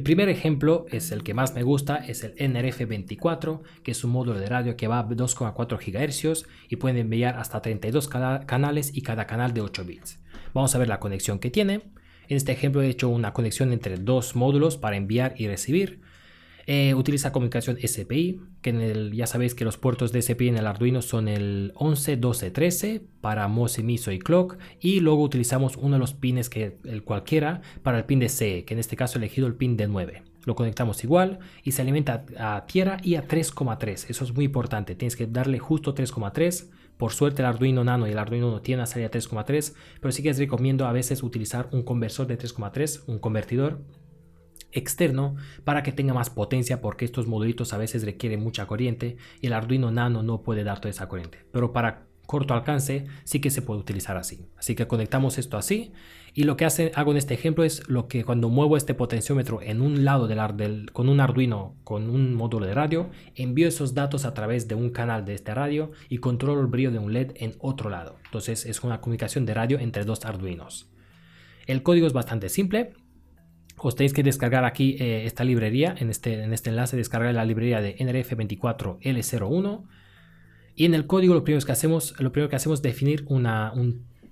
primer ejemplo es el que más me gusta, es el NRF24, que es un módulo de radio que va a 2,4 GHz y puede enviar hasta 32 canales y cada canal de 8 bits. Vamos a ver la conexión que tiene. En este ejemplo he hecho una conexión entre dos módulos para enviar y recibir. Utiliza comunicación SPI, que ya sabéis que los puertos de SPI en el Arduino son el 11, 12, 13 para MOSI, MISO y clock, y luego utilizamos uno de los pines, que el cualquiera, para el pin de CE, que en este caso he elegido el pin de 9. Lo conectamos igual y se alimenta a tierra y a 3,3. Eso es muy importante, tienes que darle justo 3,3. Por suerte el Arduino Nano y el Arduino Uno tienen una salida 3,3, pero sí que les recomiendo a veces utilizar un conversor de 3,3, un convertidor externo, para que tenga más potencia, porque estos modulitos a veces requieren mucha corriente y el Arduino Nano no puede dar toda esa corriente, pero para corto alcance sí que se puede utilizar así. Así que conectamos esto así, y lo que hago en este ejemplo es lo que cuando muevo este potenciómetro en un lado con un Arduino con un módulo de radio, envío esos datos a través de un canal de este radio y controlo el brillo de un LED en otro lado. Entonces es una comunicación de radio entre dos Arduinos. El código es bastante simple. Os tenéis que descargar aquí esta librería, en este enlace descargar la librería de NRF24L01, y en el código lo primero que hacemos es definir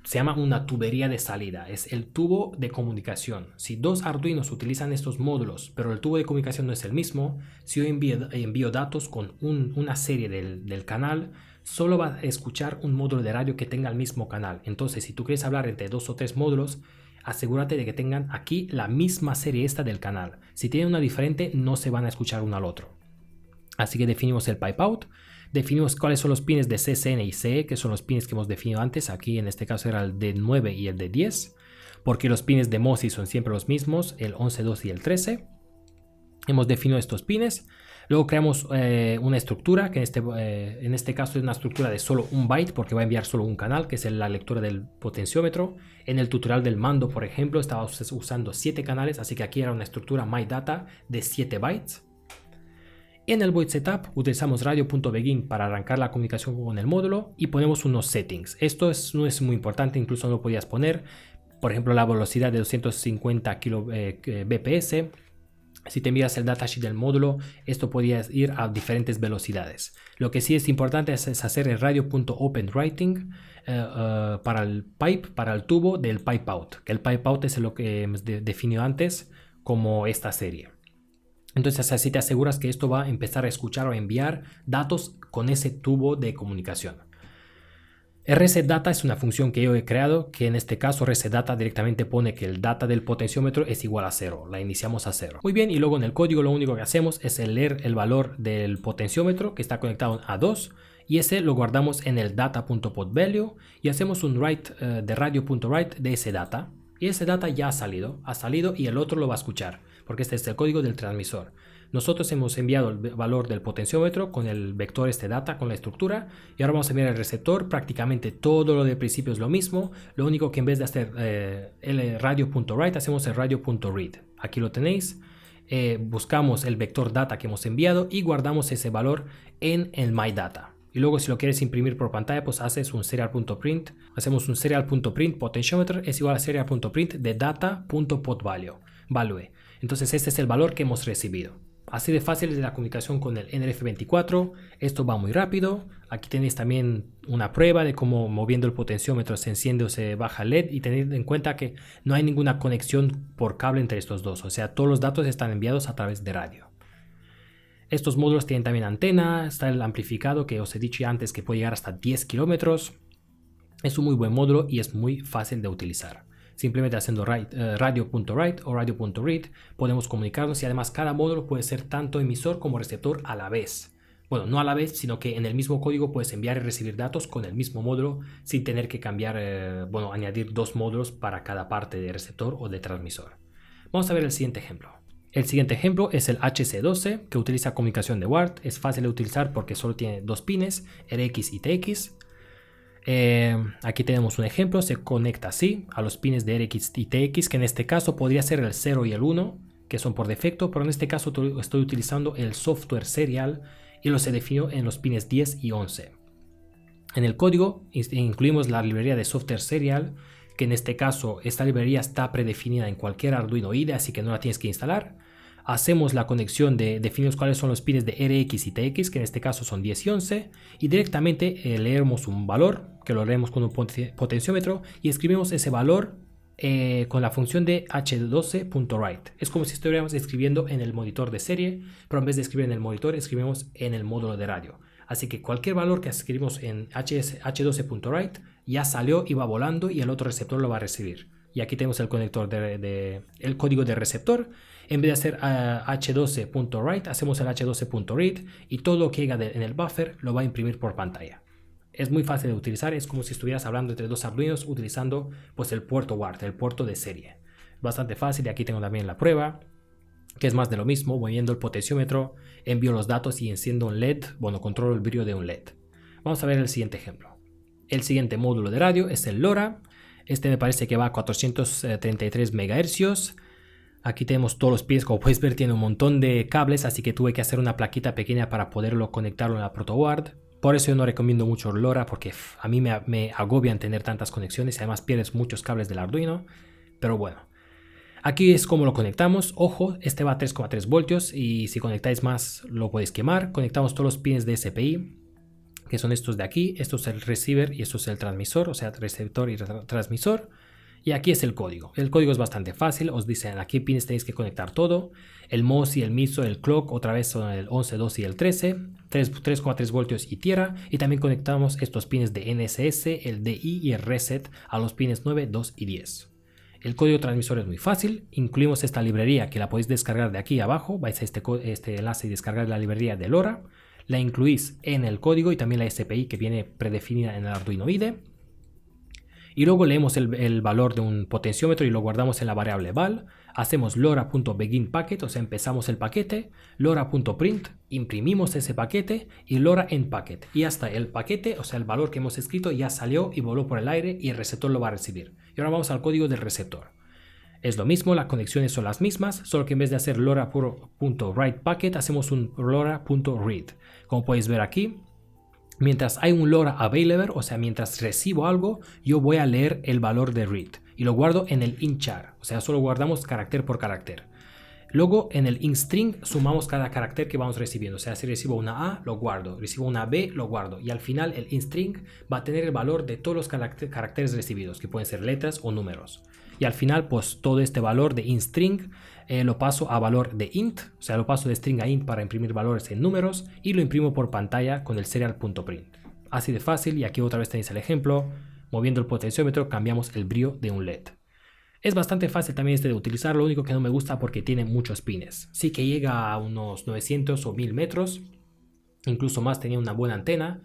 se llama una tubería de salida, es el tubo de comunicación. Si dos Arduinos utilizan estos módulos, pero el tubo de comunicación no es el mismo, si yo envío datos con una serie del canal, solo va a escuchar un módulo de radio que tenga el mismo canal. Entonces, si tú quieres hablar entre dos o tres módulos, asegúrate de que tengan aquí la misma serie esta del canal. Si tienen una diferente, no se van a escuchar uno al otro. Así que definimos el pipe out, definimos cuáles son los pines de CCN y CE, que son los pines que hemos definido antes. Aquí en este caso era el de 9 y el de 10, porque los pines de MOSI son siempre los mismos, el 11, 12 y el 13. Hemos definido estos pines. Luego creamos una estructura, que en este caso es una estructura de solo un byte, porque va a enviar solo un canal, que es la lectura del potenciómetro. En el tutorial del mando, por ejemplo, estaba usando 7 canales, así que aquí era una estructura MyData de 7 bytes. En el void setup utilizamos radio.begin para arrancar la comunicación con el módulo y ponemos unos settings. Esto no es muy importante, incluso no lo podías poner. Por ejemplo, la velocidad de 250 bps. Si te miras el datasheet del módulo, esto podría ir a diferentes velocidades. Lo que sí es importante es hacer el radio.openWriting para el pipe, para el tubo del pipe out. Que el pipe out es lo que hemos definido antes como esta serie. Entonces así te aseguras que esto va a empezar a escuchar o enviar datos con ese tubo de comunicación. RSetData es una función que yo he creado, que en este caso RSetData directamente pone que el data del potenciómetro es igual a 0, la iniciamos a 0. Muy bien, y luego en el código lo único que hacemos es leer el valor del potenciómetro que está conectado a 2, y ese lo guardamos en el data.potValue y hacemos un write de radio.write de ese data. Y ese data ya ha salido y el otro lo va a escuchar, porque este es el código del transmisor. Nosotros hemos enviado el valor del potenciómetro con el vector data, con la estructura, y ahora vamos a enviar el receptor. Prácticamente todo lo del principio es lo mismo, lo único que en vez de hacer el radio.write hacemos el radio.read. Aquí lo tenéis. Buscamos el vector data que hemos enviado y guardamos ese valor en el MyData. Y luego si lo quieres imprimir por pantalla, pues haces un serial.print. Hacemos un serial.print potentiometer es igual a serial.print de data.potValue. Entonces este es el valor que hemos recibido. Así de fácil es la comunicación con el NRF24. Esto va muy rápido. Aquí tenéis también una prueba de cómo moviendo el potenciómetro se enciende o se baja el LED, y tened en cuenta que no hay ninguna conexión por cable entre estos dos. O sea, todos los datos están enviados a través de radio. Estos módulos tienen también antena, está el amplificado que os he dicho antes que puede llegar hasta 10 kilómetros. Es un muy buen módulo y es muy fácil de utilizar. Simplemente haciendo radio.write o radio.read podemos comunicarnos, y además cada módulo puede ser tanto emisor como receptor a la vez. Bueno, no a la vez, sino que en el mismo código puedes enviar y recibir datos con el mismo módulo sin tener que cambiar, añadir dos módulos para cada parte de receptor o de transmisor. Vamos a ver el siguiente ejemplo. El siguiente ejemplo es el HC12, que utiliza comunicación de Ward. Es fácil de utilizar porque solo tiene dos pines, RX y TX. Aquí tenemos un ejemplo, se conecta así a los pines de RX y TX, que en este caso podría ser el 0 y el 1, que son por defecto, pero en este caso estoy utilizando el software serial y los he definido en los pines 10 y 11. En el código incluimos la librería de software serial, que en este caso esta librería está predefinida en cualquier Arduino IDE, así que no la tienes que instalar. hacemos la conexión definimos cuáles son los pines de RX y TX, que en este caso son 10 y 11, y directamente leemos un valor, que lo leemos con un potenciómetro, y escribimos ese valor con la función de h12.write. Es como si estuviéramos escribiendo en el monitor de serie, pero en vez de escribir en el monitor, escribimos en el módulo de radio. Así que cualquier valor que escribimos en h12.write ya salió y va volando y el otro receptor lo va a recibir. Y aquí tenemos el conector el código del receptor. En vez de hacer h12.write, hacemos el h12.read y todo lo que llega en el buffer lo va a imprimir por pantalla. Es muy fácil de utilizar, es como si estuvieras hablando entre dos Arduinos utilizando pues el puerto WART, el puerto de serie. Bastante fácil, y aquí tengo también la prueba, que es más de lo mismo. Moviendo el potenciómetro, envío los datos y enciendo un LED, bueno, controlo el brillo de un LED. Vamos a ver el siguiente ejemplo. El siguiente módulo de radio es el LoRa. Este me parece que va a 433 MHz. Aquí tenemos todos los pines, como puedes ver tiene un montón de cables, así que tuve que hacer una plaquita pequeña para poderlo conectarlo en la protoboard. Por eso yo no recomiendo mucho LoRa, porque a mí me agobian tener tantas conexiones y además pierdes muchos cables del Arduino. Pero bueno, aquí es como lo conectamos. Ojo, este va a 3,3 voltios y si conectáis más lo podéis quemar. Conectamos todos los pines de SPI, que son estos de aquí. Esto es el receiver y esto es el transmisor, o sea, receptor y transmisor. Y aquí es el código. El código es bastante fácil. Os dicen a qué pines tenéis que conectar todo. El MOSI, el MISO, el clock, otra vez son el 11, 12 y el 13. 3,3 voltios y tierra. Y también conectamos estos pines de NSS, el DI y el reset a los pines 9, 2 y 10. El código transmisor es muy fácil. Incluimos esta librería que la podéis descargar de aquí abajo. Vais a este enlace y descargar la librería de LoRa. La incluís en el código y también la SPI que viene predefinida en el Arduino IDE. Y luego leemos el valor de un potenciómetro y lo guardamos en la variable val. Hacemos lora.beginPacket, o sea, empezamos el paquete. Lora.print, imprimimos ese paquete y lora endPacket. Y hasta el paquete, o sea, el valor que hemos escrito ya salió y voló por el aire y el receptor lo va a recibir. Y ahora vamos al código del receptor. Es lo mismo, las conexiones son las mismas, solo que en vez de hacer lora.writePacket, hacemos un lora.read. Como podéis ver aquí, mientras hay un LoRa available, o sea, mientras recibo algo, yo voy a leer el valor de read y lo guardo en el inchar, o sea, solo guardamos carácter por carácter. Luego en el instring sumamos cada carácter que vamos recibiendo, o sea, si recibo una A, lo guardo, recibo una B, lo guardo, y al final el instring va a tener el valor de todos los caracteres recibidos, que pueden ser letras o números. Y al final, pues todo este valor de instring lo paso a valor de int, o sea, lo paso de string a int para imprimir valores en números y lo imprimo por pantalla con el serial.print. Así de fácil, y aquí otra vez tenéis el ejemplo. Moviendo el potenciómetro cambiamos el brillo de un LED. Es bastante fácil también de utilizar, lo único que no me gusta porque tiene muchos pines. Sí que llega a unos 900 o 1000 metros, incluso más, tenía una buena antena.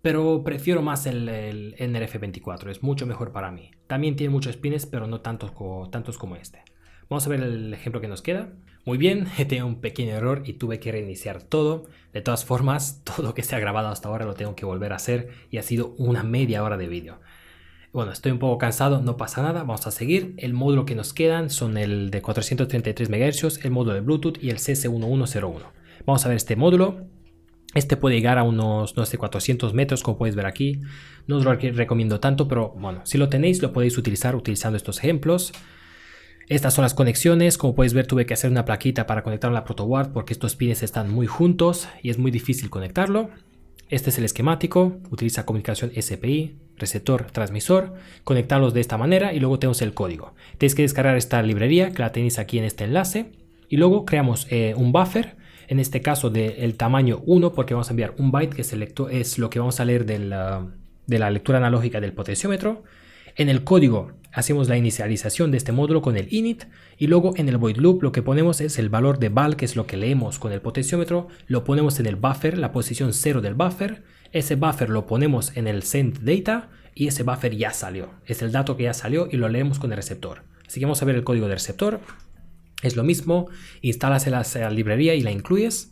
Pero prefiero más el NRF24, es mucho mejor para mí. También tiene muchos pines, pero no tantos como este. Vamos a ver el ejemplo que nos queda. Muy bien, he tenido un pequeño error y tuve que reiniciar todo. De todas formas, todo lo que se ha grabado hasta ahora lo tengo que volver a hacer y ha sido una media hora de vídeo. Bueno, estoy un poco cansado, no pasa nada, vamos a seguir. El módulo que nos quedan son el de 433 MHz, el módulo de Bluetooth y el CS1101. Vamos a ver este módulo. Este puede llegar a unos, no sé, 400 metros, como podéis ver aquí. No os lo recomiendo tanto, pero bueno, si lo tenéis, lo podéis utilizar utilizando estos ejemplos. Estas son las conexiones. Como podéis ver, tuve que hacer una plaquita para conectar la protoboard porque estos pines están muy juntos y es muy difícil conectarlo. Este es el esquemático. Utiliza comunicación SPI, receptor, transmisor. Conectarlos de esta manera y luego tenemos el código. Tenéis que descargar esta librería que la tenéis aquí en este enlace. Y luego creamos un buffer. En este caso del tamaño 1, porque vamos a enviar un byte, que es lo que vamos a leer de la lectura analógica del potenciómetro. En el código hacemos la inicialización de este módulo con el init, y luego en el void loop lo que ponemos es el valor de val, que es lo que leemos con el potenciómetro, lo ponemos en el buffer, la posición 0 del buffer. Ese buffer lo ponemos en el send data y ese buffer ya salió. Es el dato que ya salió y lo leemos con el receptor. Así que vamos a ver el código del receptor. Es lo mismo, instalas la librería y la incluyes.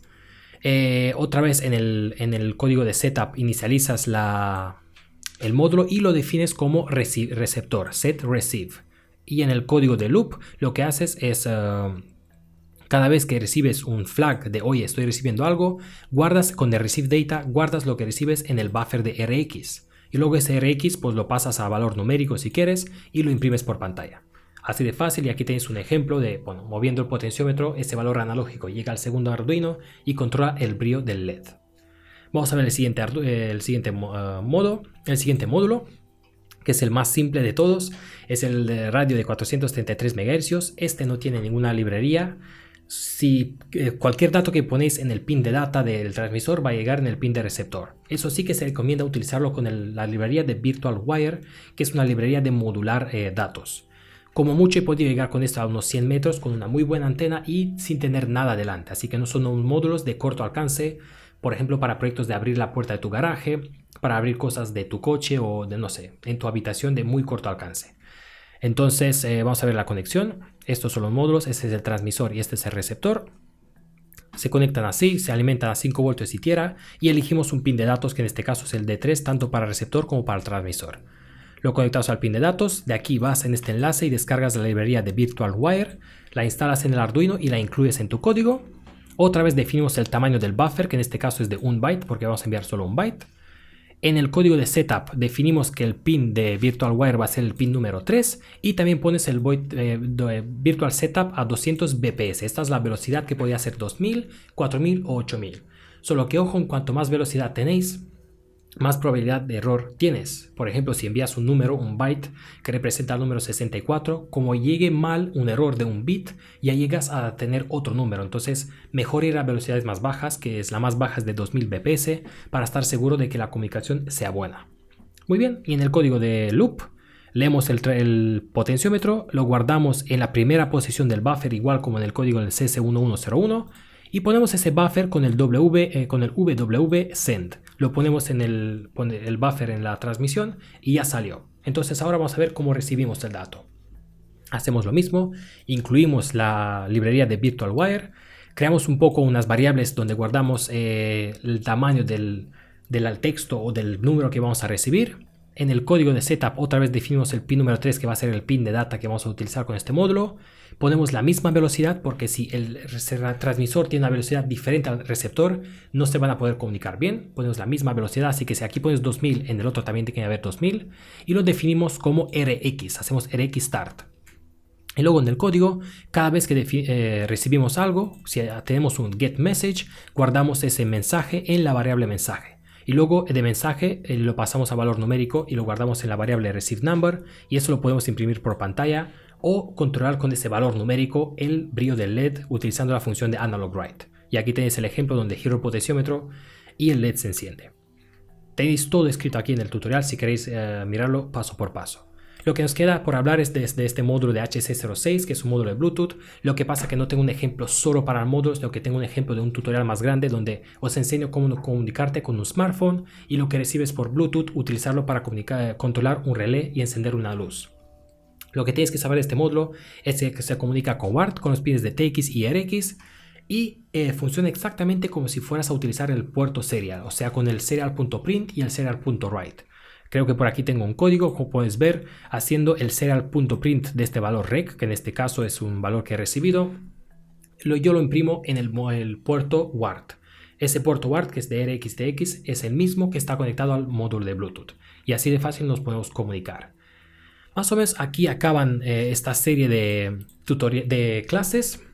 Otra vez en el código de setup inicializas el módulo y lo defines como receptor, set receive. Y en el código de loop lo que haces es, cada vez que recibes un flag de oye, estoy recibiendo algo, guardas con el receive data, guardas lo que recibes en el buffer de RX. Y luego ese RX pues lo pasas a valor numérico si quieres y lo imprimes por pantalla. Así de fácil, y aquí tenéis un ejemplo de, bueno, moviendo el potenciómetro, ese valor analógico llega al segundo Arduino y controla el brillo del LED. Vamos a ver el siguiente módulo, que es el más simple de todos. Es el de radio de 433 MHz. Este no tiene ninguna librería. Si cualquier dato que ponéis en el pin de data del transmisor va a llegar en el pin de receptor. Eso sí que se recomienda utilizarlo con la librería de Virtual Wire, que es una librería de modular datos. Como mucho he podido llegar con esto a unos 100 metros con una muy buena antena y sin tener nada delante. Así que no son módulos de corto alcance, por ejemplo para proyectos de abrir la puerta de tu garaje, para abrir cosas de tu coche o de, no sé, en tu habitación de muy corto alcance. Entonces vamos a ver la conexión. Estos son los módulos, este es el transmisor y este es el receptor. Se conectan así, se alimentan a 5 voltios y tierra y elegimos un pin de datos que en este caso es el D3 tanto para el receptor como para el transmisor. Lo conectamos al pin de datos, de aquí vas en este enlace y descargas la librería de Virtual Wire, la instalas en el Arduino y la incluyes en tu código. Otra vez definimos el tamaño del buffer, que en este caso es de 1 byte porque vamos a enviar solo 1 byte. En el código de setup definimos que el pin de Virtual Wire va a ser el pin número 3 y también pones el Virtual Setup a 200 bps. Esta es la velocidad que podría ser 2000, 4000 o 8000. Solo que ojo, en cuanto más velocidad tenéis, más probabilidad de error tienes. Por ejemplo, si envías un número, un byte que representa el número 64, como llegue mal un error de un bit, ya llegas a tener otro número. Entonces, mejor ir a velocidades más bajas, que es la más baja es de 2000 bps, para estar seguro de que la comunicación sea buena. Muy bien, y en el código de loop, leemos el potenciómetro, lo guardamos en la primera posición del buffer, igual como en el código del CS1101, y ponemos ese buffer con el WW send. Lo ponemos en el buffer en la transmisión y ya salió. Entonces ahora vamos a ver cómo recibimos el dato. Hacemos lo mismo, incluimos la librería de Virtual Wire, creamos un poco unas variables donde guardamos el tamaño del texto o del número que vamos a recibir. En el código de setup otra vez definimos el pin número 3 que va a ser el pin de data que vamos a utilizar con este módulo. Ponemos la misma velocidad porque si el transmisor tiene una velocidad diferente al receptor no se van a poder comunicar bien. Ponemos la misma velocidad, así que si aquí pones 2000 en el otro también tiene que haber 2000 y lo definimos como RX, hacemos RX start. Y luego en el código, cada vez que recibimos algo, si tenemos un get message, guardamos ese mensaje en la variable mensaje. Y luego de mensaje lo pasamos a valor numérico y lo guardamos en la variable receive number y eso lo podemos imprimir por pantalla o controlar con ese valor numérico el brillo del LED utilizando la función de analog write. Y aquí tenéis el ejemplo donde giro el potenciómetro y el LED se enciende. Tenéis todo escrito aquí en el tutorial si queréis mirarlo paso por paso. Lo que nos queda por hablar es de este módulo de HC06, que es un módulo de Bluetooth. Lo que pasa es que no tengo un ejemplo solo para módulos, sino que tengo un ejemplo de un tutorial más grande donde os enseño cómo comunicarte con un smartphone y lo que recibes por Bluetooth, utilizarlo para controlar un relé y encender una luz. Lo que tienes que saber de este módulo es que se comunica con WART, con los pines de TX y RX y funciona exactamente como si fueras a utilizar el puerto serial, o sea, con el serial.print y el serial.write. Creo que por aquí tengo un código, como puedes ver, haciendo el serial.print de este valor rec, que en este caso es un valor que he recibido. Yo lo imprimo en el puerto WART. Ese puerto WART, que es de RxTX, es el mismo que está conectado al módulo de Bluetooth. Y así de fácil nos podemos comunicar. Más o menos aquí acaban esta serie de clases.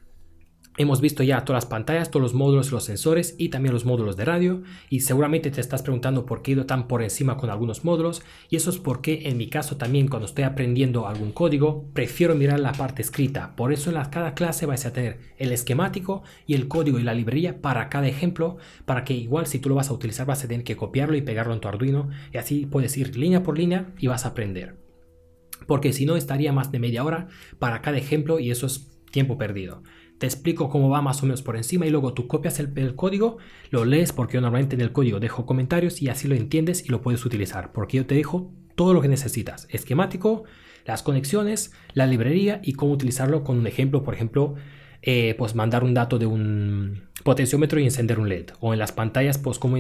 Hemos visto ya todas las pantallas, todos los módulos, los sensores y también los módulos de radio y seguramente te estás preguntando por qué he ido tan por encima con algunos módulos y eso es porque en mi caso también cuando estoy aprendiendo algún código prefiero mirar la parte escrita, por eso en cada clase vais a tener el esquemático y el código y la librería para cada ejemplo para que igual si tú lo vas a utilizar vas a tener que copiarlo y pegarlo en tu Arduino y así puedes ir línea por línea y vas a aprender, porque si no estaría más de media hora para cada ejemplo y eso es tiempo perdido. Te explico cómo va más o menos por encima y luego tú copias el código, lo lees porque yo normalmente en el código dejo comentarios y así lo entiendes y lo puedes utilizar porque yo te dejo todo lo que necesitas, esquemático, las conexiones, la librería y cómo utilizarlo con un ejemplo, por ejemplo, pues mandar un dato de un potenciómetro y encender un LED o en las pantallas pues cómo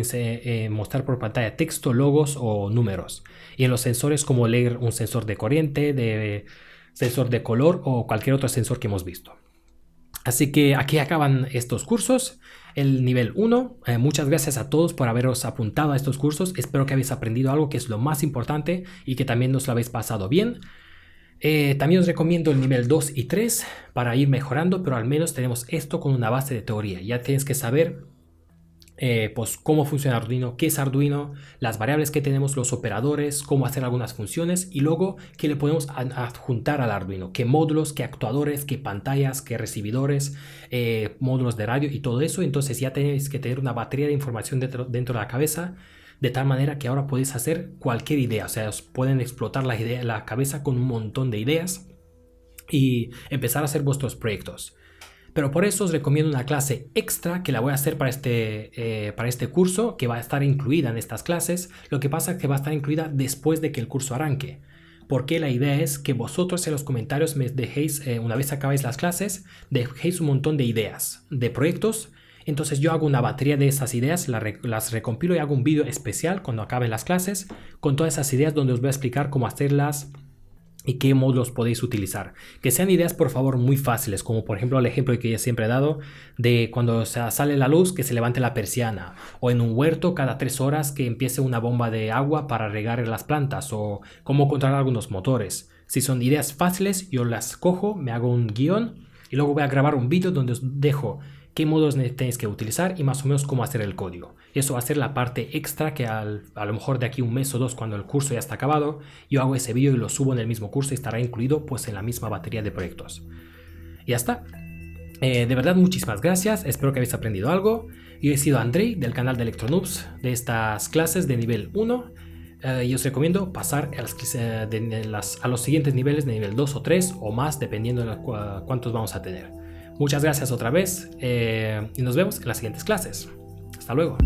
mostrar por pantalla texto, logos o números y en los sensores como leer un sensor de corriente, de sensor de color o cualquier otro sensor que hemos visto. Así que aquí acaban estos cursos, el nivel 1. Muchas gracias a todos por haberos apuntado a estos cursos. Espero que habéis aprendido algo que es lo más importante y que también os lo habéis pasado bien. También os recomiendo el nivel 2 y 3 para ir mejorando, pero al menos tenemos esto con una base de teoría. Ya tienes que saber pues cómo funciona Arduino, qué es Arduino, las variables que tenemos, los operadores, cómo hacer algunas funciones y luego qué le podemos adjuntar al Arduino, qué módulos, qué actuadores, qué pantallas, qué recibidores, módulos de radio y todo eso. Entonces ya tenéis que tener una batería de información dentro de la cabeza, de tal manera que ahora podéis hacer cualquier idea. O sea, os pueden explotar la cabeza con un montón de ideas y empezar a hacer vuestros proyectos. Pero por eso os recomiendo una clase extra que la voy a hacer para este curso, que va a estar incluida en estas clases. Lo que pasa es que va a estar incluida después de que el curso arranque. Porque la idea es que vosotros en los comentarios me dejéis, una vez acabéis las clases, dejéis un montón de ideas, de proyectos. Entonces yo hago una batería de esas ideas, las recompilo y hago un vídeo especial cuando acaben las clases con todas esas ideas donde os voy a explicar cómo hacerlas y qué módulos podéis utilizar. Que sean ideas por favor muy fáciles, como por ejemplo el ejemplo que yo siempre he dado de cuando sale la luz que se levante la persiana, o en un huerto cada 3 horas que empiece una bomba de agua para regar las plantas, o cómo controlar algunos motores. Si son ideas fáciles yo las cojo, me hago un guión y luego voy a grabar un vídeo donde os dejo qué modos tenéis que utilizar y más o menos cómo hacer el código. Y eso va a ser la parte extra que a lo mejor de aquí un mes o dos, cuando el curso ya está acabado, yo hago ese vídeo y lo subo en el mismo curso y estará incluido pues en la misma batería de proyectos. Y ya está. De verdad muchísimas gracias, espero que habéis aprendido algo. Yo he sido Andrei del canal de Electronoobs de estas clases de nivel 1 y os recomiendo pasar a los siguientes niveles de nivel 2 o 3 o más dependiendo de cuántos vamos a tener. Muchas gracias otra vez y nos vemos en las siguientes clases. Hasta luego.